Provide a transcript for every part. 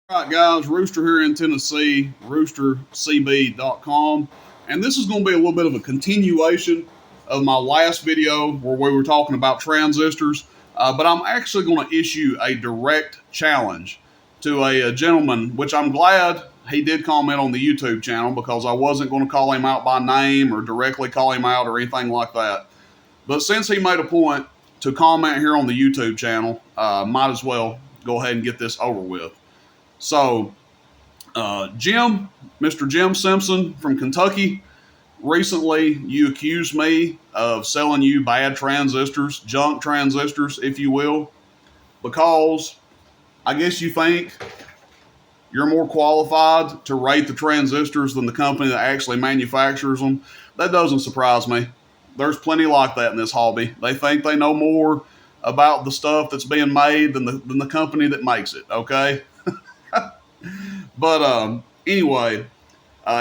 All right, guys, Rooster here in Tennessee, roostercb.com. And this is going to be a little bit of a continuation of my last video where we were talking about transistors. But I'm actually going to issue a direct challenge to a gentleman, which I'm glad he did comment on the YouTube channel because I wasn't going to call him out by name or directly call him out or anything like that. But since he made a point to comment here on the YouTube channel, might as well go ahead and get this over with. So, Mr. Jim Simpson from Kentucky, recently you accused me of selling you bad transistors, junk transistors, if you will, because I guess you think you're more qualified to rate the transistors than the company that actually manufactures them. That doesn't surprise me. There's plenty like that in this hobby. They think they know more about the stuff that's being made than the company that makes it, okay? But anyway,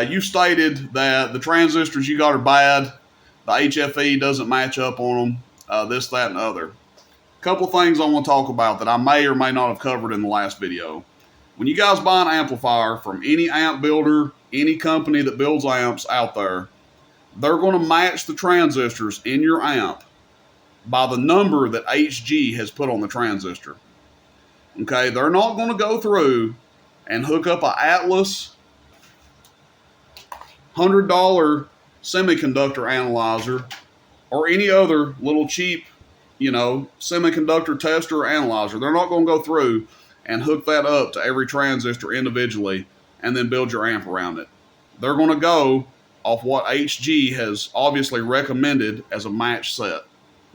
you stated that the transistors you got are bad. The HFE doesn't match up on them. This, that, and other. A couple things I want to talk about that I may or may not have covered in the last video. When you guys buy an amplifier from any amp builder, any company that builds amps out there, they're going to match the transistors in your amp by the number that HG has put on the transistor. Okay, they're not going to go through and hook up an Atlas $100 semiconductor analyzer or any other little cheap, semiconductor tester or analyzer. They're not going to go through and hook that up to every transistor individually and then build your amp around it. They're going to go off what HG has obviously recommended as a match set.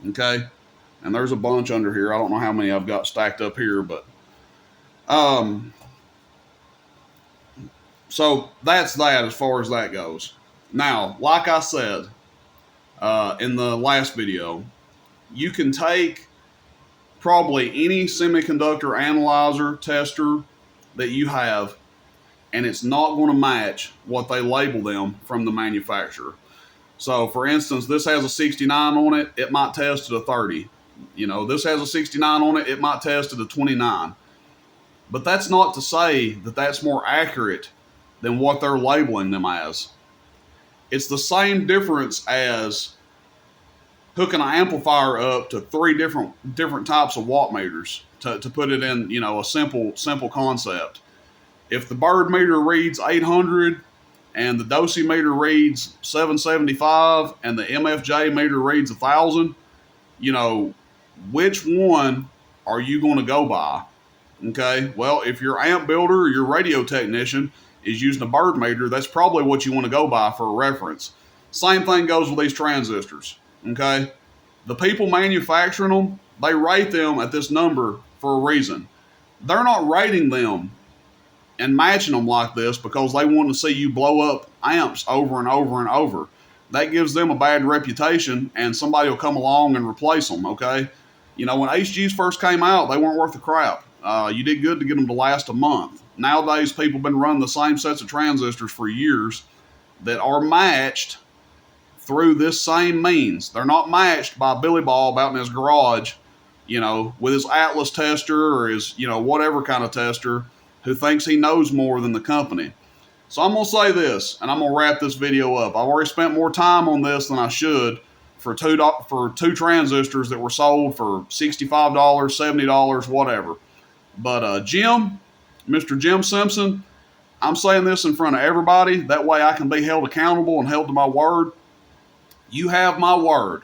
Okay? And there's a bunch under here. I don't know how many I've got stacked up here, but so that's that as far as that goes. Now, like I said in the last video, you can take probably any semiconductor analyzer tester that you have, and it's not going to match what they label them from the manufacturer. So, for instance, this has a 69 on it. It might test at a 30. This has a 69 on it. It might test at a 29. But that's not to say that that's more accurate than what they're labeling them as. It's the same difference as hooking an amplifier up to three different types of watt meters to put it in, a simple concept. If the Bird meter reads 800 and the dosimeter reads 775 and the MFJ meter reads 1000, which one are you going to go by? Okay, well, if your amp builder or your radio technician is using a Bird meter, that's probably what you want to go by for a reference. Same thing goes with these transistors, okay? The people manufacturing them, they rate them at this number for a reason. They're not rating them and matching them like this because they want to see you blow up amps over and over and over. That gives them a bad reputation, and somebody will come along and replace them, okay? When HGs first came out, they weren't worth the crap. You did good to get them to last a month. Nowadays, people have been running the same sets of transistors for years that are matched through this same means. They're not matched by Billy Bob out in his garage, with his Atlas tester or his, whatever kind of tester who thinks he knows more than the company. So I'm going to say this, and I'm going to wrap this video up. I've already spent more time on this than I should for two transistors that were sold for $65, $70, whatever. But Mr. Jim Simpson, I'm saying this in front of everybody. That way I can be held accountable and held to my word. You have my word.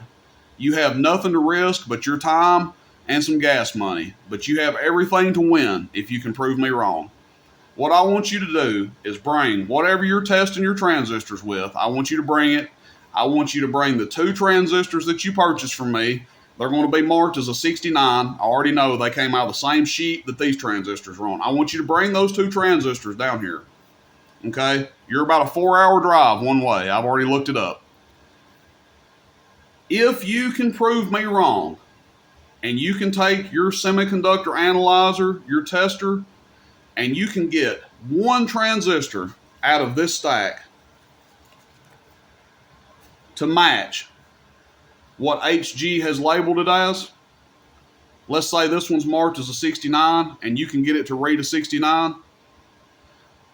You have nothing to risk but your time and some gas money. But you have everything to win if you can prove me wrong. What I want you to do is bring whatever you're testing your transistors with. I want you to bring it. I want you to bring the two transistors that you purchased from me. They're going to be marked as a 69. I already know they came out of the same sheet that these transistors are on. I want you to bring those two transistors down here. Okay? You're about a 4-hour drive one way. I've already looked it up. If you can prove me wrong, and you can take your semiconductor analyzer, your tester, and you can get one transistor out of this stack to match what HG has labeled it as, let's say this one's marked as a 69 and you can get it to read a 69,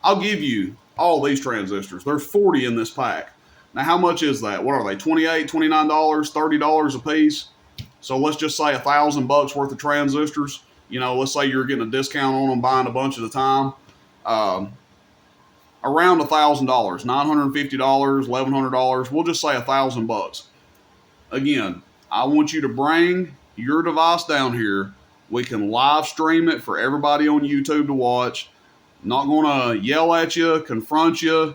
I'll give you all these transistors. There's 40 in this pack. Now, how much is that? What are they? $28, $29, $30 a piece? So let's just say $1,000 worth of transistors. You know, let's say you're getting a discount on them, buying a bunch at a time. Around $1,000, $950, $1,100. We'll just say $1,000. Again, I want you to bring your device down here. We can live stream it for everybody on YouTube to watch. Not going to yell at you, confront you,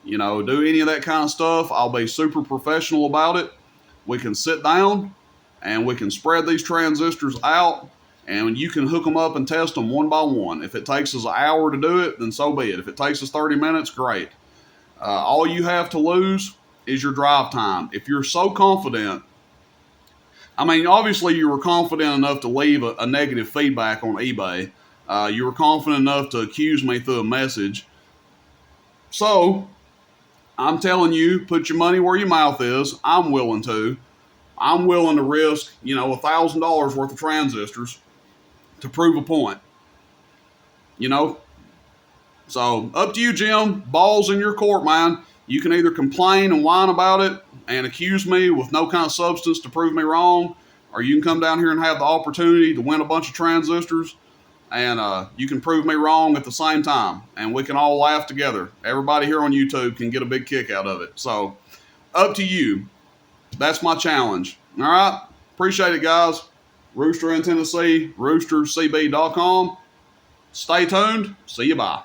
you know, do any of that kind of stuff. I'll be super professional about it. We can sit down and we can spread these transistors out, and you can hook them up and test them one by one. If it takes us an hour to do it, then so be it. If it takes us 30 minutes, great. All you have to lose is your drive time. If you're so confident, I mean, obviously you were confident enough to leave a negative feedback on eBay. You were confident enough to accuse me through a message. So, I'm telling you, put your money where your mouth is. I'm willing to. I'm willing to risk, you know, $1,000 worth of transistors to prove a point. You know? So, up to you, Jim. Ball's in your court, man. You can either complain and whine about it and accuse me with no kind of substance to prove me wrong, or you can come down here and have the opportunity to win a bunch of transistors, and you can prove me wrong at the same time, and we can all laugh together. Everybody here on YouTube can get a big kick out of it. So, up to you. That's my challenge. All right? Appreciate it, guys. Rooster in Tennessee, roostercb.com. Stay tuned. See you. Bye.